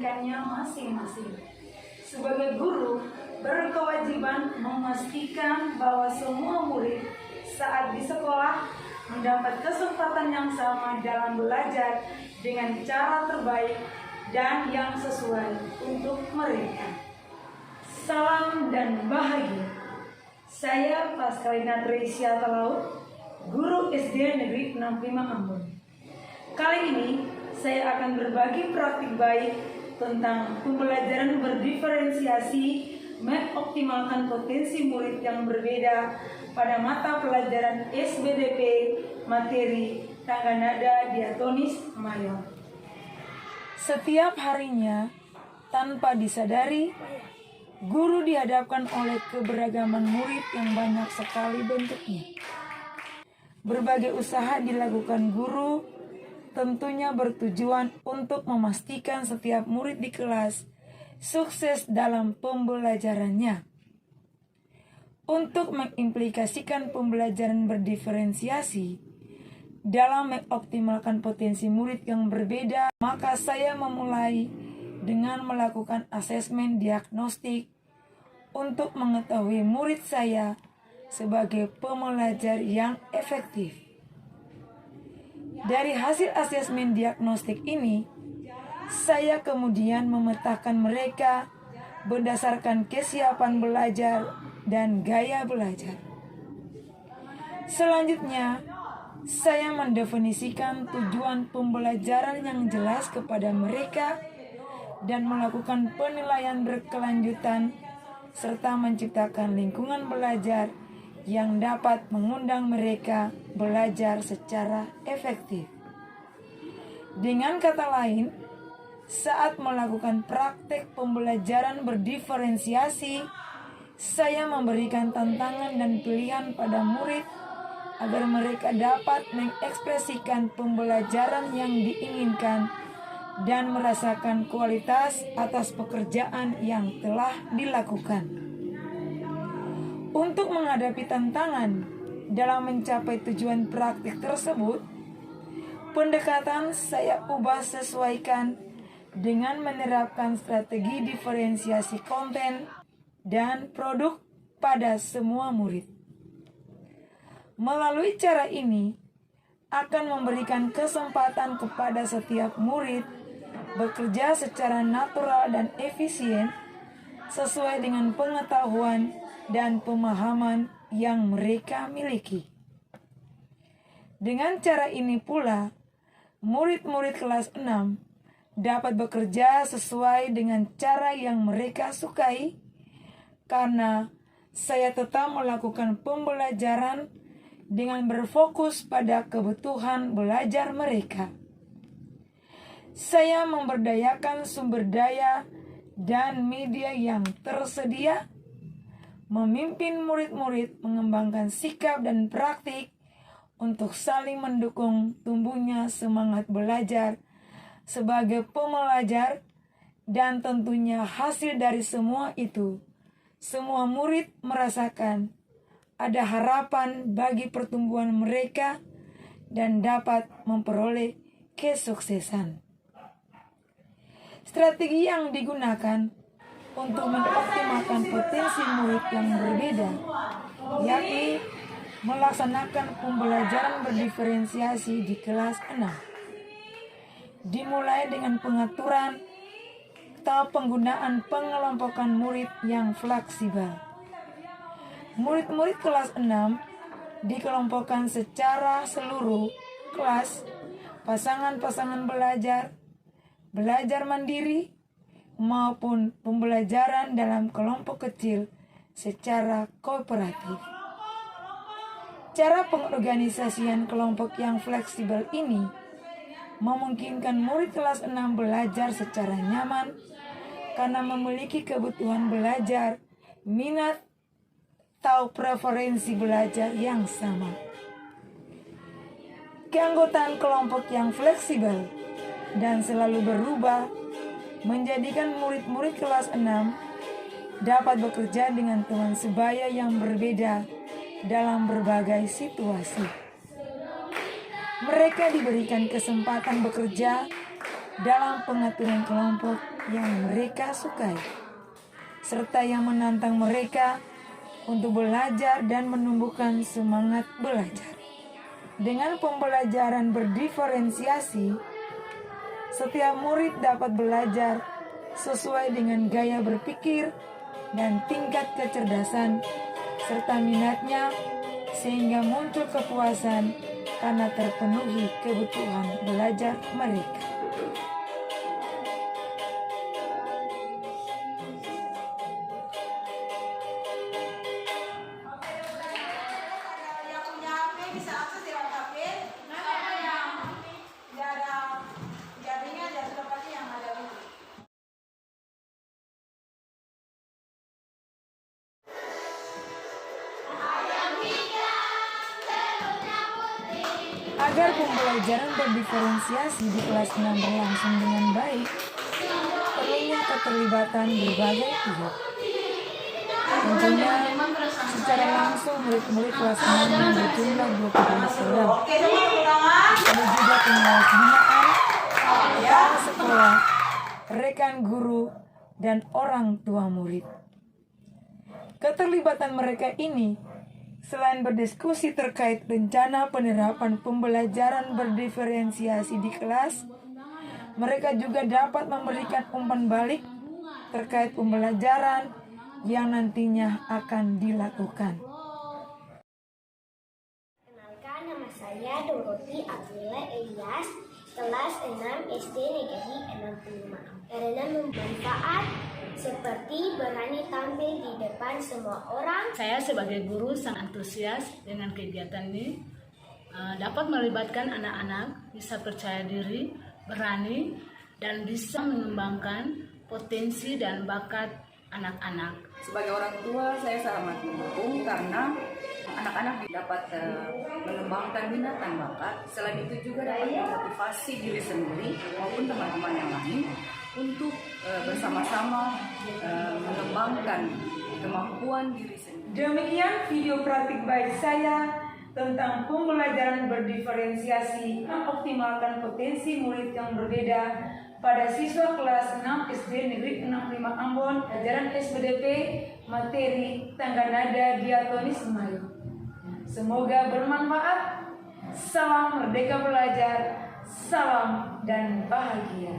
menjalankannya masing-masing. Sebagai guru, berkewajiban memastikan bahwa semua murid saat di sekolah mendapat kesempatan yang sama dalam belajar dengan cara terbaik dan yang sesuai untuk mereka. Salam dan bahagia. Saya Pascalina Tresia Talaut, Guru SD Negeri 65 Ambon. Kali ini saya akan berbagi praktik baik tentang pembelajaran berdiferensiasi, mengoptimalkan potensi murid yang berbeda pada mata pelajaran SBDP materi tangga nada diatonis mayor. Setiap harinya, tanpa disadari, guru dihadapkan oleh keberagaman murid yang banyak sekali bentuknya. Berbagai usaha dilakukan guru, tentunya bertujuan untuk memastikan setiap murid di kelas sukses dalam pembelajarannya. Untuk mengimplikasikan pembelajaran berdiferensiasi dalam mengoptimalkan potensi murid yang berbeda, maka saya memulai dengan melakukan asesmen diagnostik untuk mengetahui murid saya sebagai pembelajar yang efektif. Dari hasil asesmen diagnostik ini, saya kemudian memetakan mereka berdasarkan kesiapan belajar dan gaya belajar. Selanjutnya, saya mendefinisikan tujuan pembelajaran yang jelas kepada mereka dan melakukan penilaian berkelanjutan serta menciptakan lingkungan belajar yang dapat mengundang mereka belajar secara efektif. Dengan kata lain, saat melakukan praktek pembelajaran berdiferensiasi, saya memberikan tantangan dan pilihan pada murid agar mereka dapat mengekspresikan pembelajaran yang diinginkan dan merasakan kualitas atas pekerjaan yang telah dilakukan. Untuk menghadapi tantangan dalam mencapai tujuan praktik tersebut, pendekatan saya ubah sesuaikan dengan menerapkan strategi diferensiasi konten dan produk pada semua murid. Melalui cara ini akan memberikan kesempatan kepada setiap murid bekerja secara natural dan efisien sesuai dengan pengetahuan dan pemahaman yang mereka miliki. Dengan cara ini pula, murid-murid kelas 6 dapat bekerja sesuai dengan cara yang mereka sukai, karena saya tetap melakukan pembelajaran dengan berfokus pada kebutuhan belajar mereka. Saya memberdayakan sumber daya dan media yang tersedia, memimpin murid-murid mengembangkan sikap dan praktik untuk saling mendukung tumbuhnya semangat belajar sebagai pembelajar, dan tentunya hasil dari semua itu, semua murid merasakan ada harapan bagi pertumbuhan mereka dan dapat memperoleh kesuksesan. Strategi yang digunakan untuk mengoptimalkan potensi murid yang berbeda, yakni melaksanakan pembelajaran berdiferensiasi di kelas 6. Dimulai dengan pengaturan atau penggunaan pengelompokan murid yang fleksibel. Murid-murid kelas 6 dikelompokkan secara seluruh kelas, pasangan-pasangan belajar, belajar mandiri, maupun pembelajaran dalam kelompok kecil secara kooperatif. Cara pengorganisasian kelompok yang fleksibel ini memungkinkan murid kelas 6 belajar secara nyaman karena memiliki kebutuhan belajar, minat, atau preferensi belajar yang sama. Keanggotaan kelompok yang fleksibel dan selalu berubah menjadikan murid-murid kelas 6 dapat bekerja dengan teman sebaya yang berbeda dalam berbagai situasi. Mereka diberikan kesempatan bekerja dalam pengaturan kelompok yang mereka sukai, serta yang menantang mereka untuk belajar dan menumbuhkan semangat belajar. Dengan pembelajaran berdiferensiasi, setiap murid dapat belajar sesuai dengan gaya berpikir dan tingkat kecerdasan serta minatnya, sehingga muncul kepuasan karena terpenuhi kebutuhan belajar mereka. Agar pembelajaran berdiferensiasi di kelas 6 berlangsung dengan baik, perlunya keterlibatan berbagai pihak. Tentunya secara langsung murid-murid kelas 6 yang berjumlah 22 orang. Ada juga pengawas binaan, kepala sekolah, rekan guru, dan orang tua murid. Keterlibatan mereka ini selain berdiskusi terkait rencana penerapan pembelajaran berdiferensiasi di kelas, mereka juga dapat memberikan umpan balik terkait pembelajaran yang nantinya akan dilakukan. Kenalkan, nama saya Doroti Abdullah Elias, kelas 6 SD Negeri 65. Karena bermanfaat seperti berani tampil di depan semua orang. Saya sebagai guru sangat antusias dengan kegiatan ini. Dapat melibatkan anak-anak bisa percaya diri, berani, dan bisa mengembangkan potensi dan bakat anak-anak. Sebagai orang tua, saya sangat mendukung karena anak-anak dapat mengembangkan minat dan bakat. Selain itu juga dapat memotivasi diri sendiri maupun teman-teman yang lain untuk bersama-sama mengembangkan kemampuan diri sendiri. Demikian video praktik baik saya tentang pembelajaran berdiferensiasi mengoptimalkan potensi murid yang berbeda pada siswa kelas 6 SD Negeri 65 Ambon, pelajaran SPDP, materi tangga nada diatonis Melayu. Semoga bermanfaat. Salam merdeka belajar, salam dan bahagia.